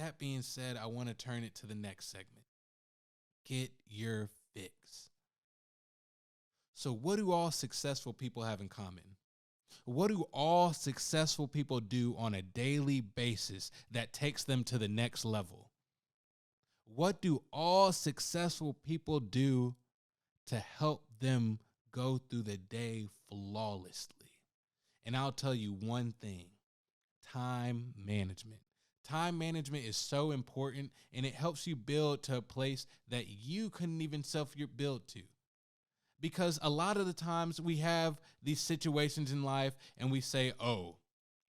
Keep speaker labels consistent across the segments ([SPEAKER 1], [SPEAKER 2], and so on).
[SPEAKER 1] that being said, I want to turn it to the next segment. Get your fix. So what do all successful people have in common? What do all successful people do on a daily basis that takes them to the next level? What do all successful people do to help them go through the day flawlessly? And I'll tell you one thing: time management. Time management is so important, and it helps you build to a place that you couldn't even build to. Because a lot of the times we have these situations in life and we say, oh,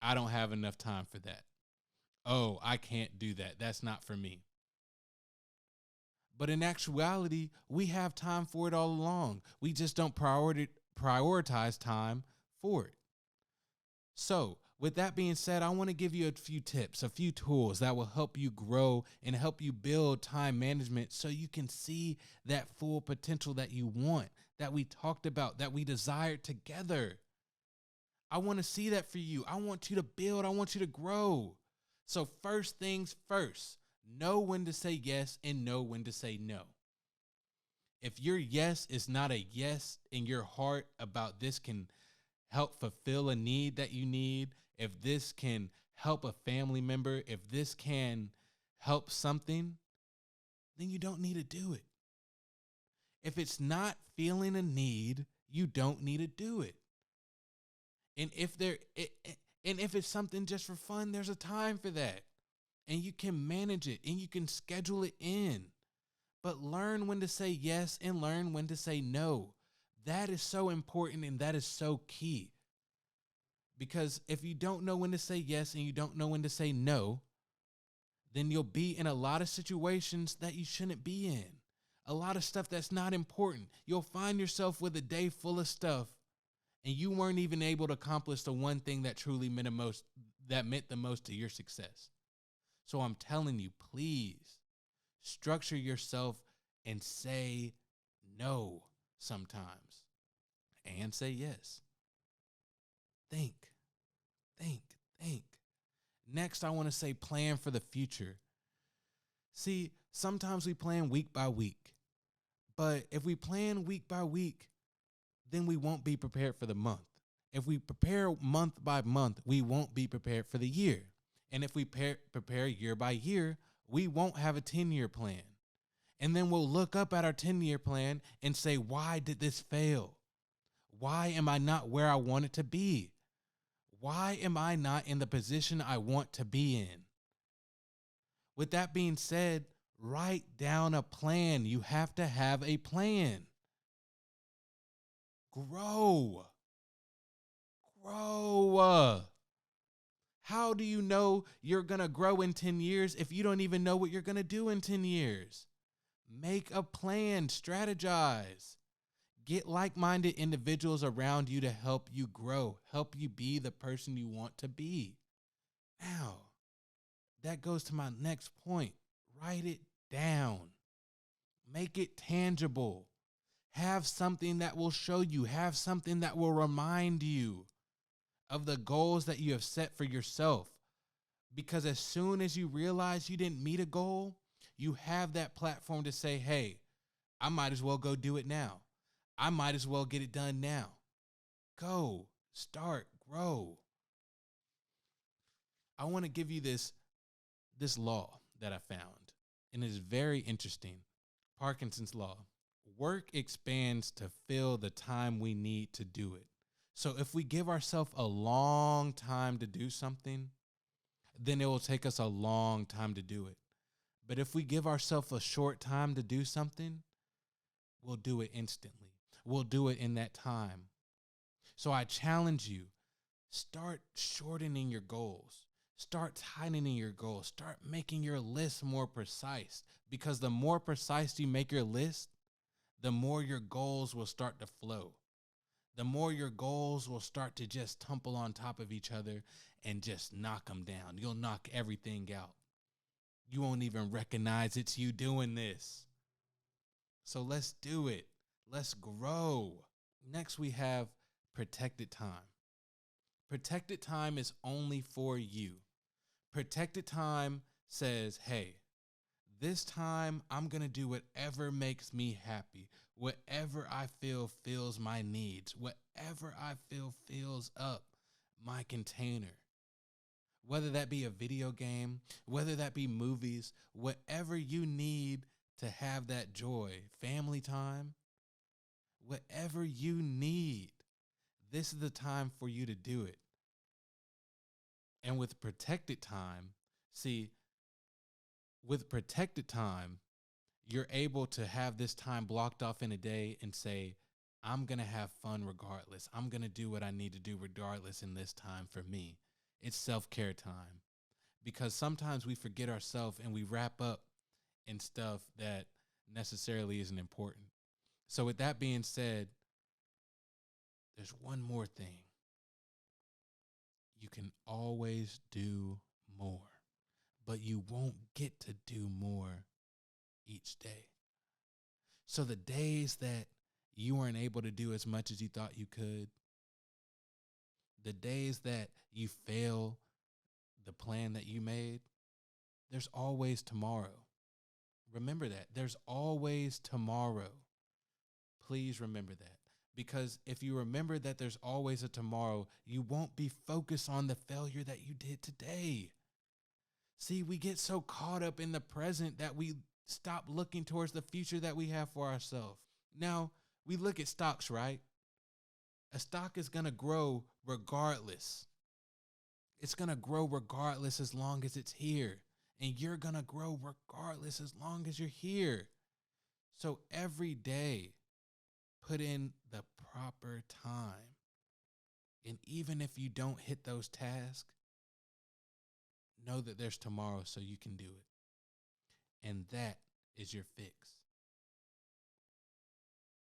[SPEAKER 1] I don't have enough time for that. Oh, I can't do that. That's not for me. But in actuality, we have time for it all along. We just don't prioritize time for it. So with that being said, I want to give you a few tips, a few tools that will help you grow and help you build time management so you can see that full potential that you want, that we talked about, that we desired together. I want to see that for you. I want you to build. I want you to grow. So first things first, know when to say yes and know when to say no. If your yes is not a yes in your heart about this can help fulfill a need that you need, if this can help a family member, if this can help something, then you don't need to do it. If it's not feeling a need, you don't need to do it. And if it's something just for fun, there's a time for that. And you can manage it and you can schedule it in. But learn when to say yes and learn when to say no. That is so important and that is so key. Because if you don't know when to say yes and you don't know when to say no, then you'll be in a lot of situations that you shouldn't be in. A lot of stuff that's not important. You'll find yourself with a day full of stuff and you weren't even able to accomplish the one thing that truly meant the most to your success. So I'm telling you, please structure yourself and say no sometimes and say yes. Think. Next, I want to say plan for the future. See, sometimes we plan week by week, but if we plan week by week, then we won't be prepared for the month. If we prepare month by month, we won't be prepared for the year. And if we prepare year by year, we won't have a 10-year plan. And then we'll look up at our 10-year plan and say, why did this fail? Why am I not where I wanted to be? Why am I not in the position I want to be in? With that being said, write down a plan. You have to have a plan. Grow. How do you know you're going to grow in 10 years if you don't even know what you're going to do in 10 years? Make a plan, strategize. Get like-minded individuals around you to help you grow, help you be the person you want to be. Now, that goes to my next point. Write it down. Make it tangible. Have something that will show you, have something that will remind you of the goals that you have set for yourself. Because as soon as you realize you didn't meet a goal, you have that platform to say, hey, I might as well go do it now. I might as well get it done now. Go, start, grow. I want to give you this law that I found, and it is very interesting. Parkinsons Law. Work expands to fill the time we need to do it. So if we give ourselves a long time to do something, then it will take us a long time to do it. But if we give ourselves a short time to do something, we'll do it instantly. We'll do it in that time. So I challenge you, start shortening your goals. Start tightening your goals. Start making your list more precise, because the more precise you make your list, the more your goals will start to flow. The more your goals will start to just tumble on top of each other and just knock them down. You'll knock everything out. You won't even recognize it's you doing this. So let's do it. Let's grow. Next, we have protected time. Protected time is only for you. Protected time says, hey, this time I'm going to do whatever makes me happy, whatever I feel fills my needs, whatever I feel fills up my container. Whether that be a video game, whether that be movies, whatever you need to have that joy, family time, whatever you need, this is the time for you to do it. And with protected time, see, with protected time, you're able to have this time blocked off in a day and say, I'm going to have fun regardless. I'm going to do what I need to do regardless in this time for me. It's self-care time. Because sometimes we forget ourselves and we wrap up in stuff that necessarily isn't important. So with that being said, there's one more thing. You can always do more, but you won't get to do more each day. So the days that you weren't able to do as much as you thought you could, the days that you fail the plan that you made, there's always tomorrow. Remember that. There's always tomorrow. Please remember that. Because if you remember that there's always a tomorrow, you won't be focused on the failure that you did today. See, we get so caught up in the present that we stop looking towards the future that we have for ourselves. Now, we look at stocks, right? A stock is going to grow regardless. It's going to grow regardless as long as it's here. And you're going to grow regardless as long as you're here. So every day, put in the proper time. And even if you don't hit those tasks, know that there's tomorrow so you can do it. And that is your fix.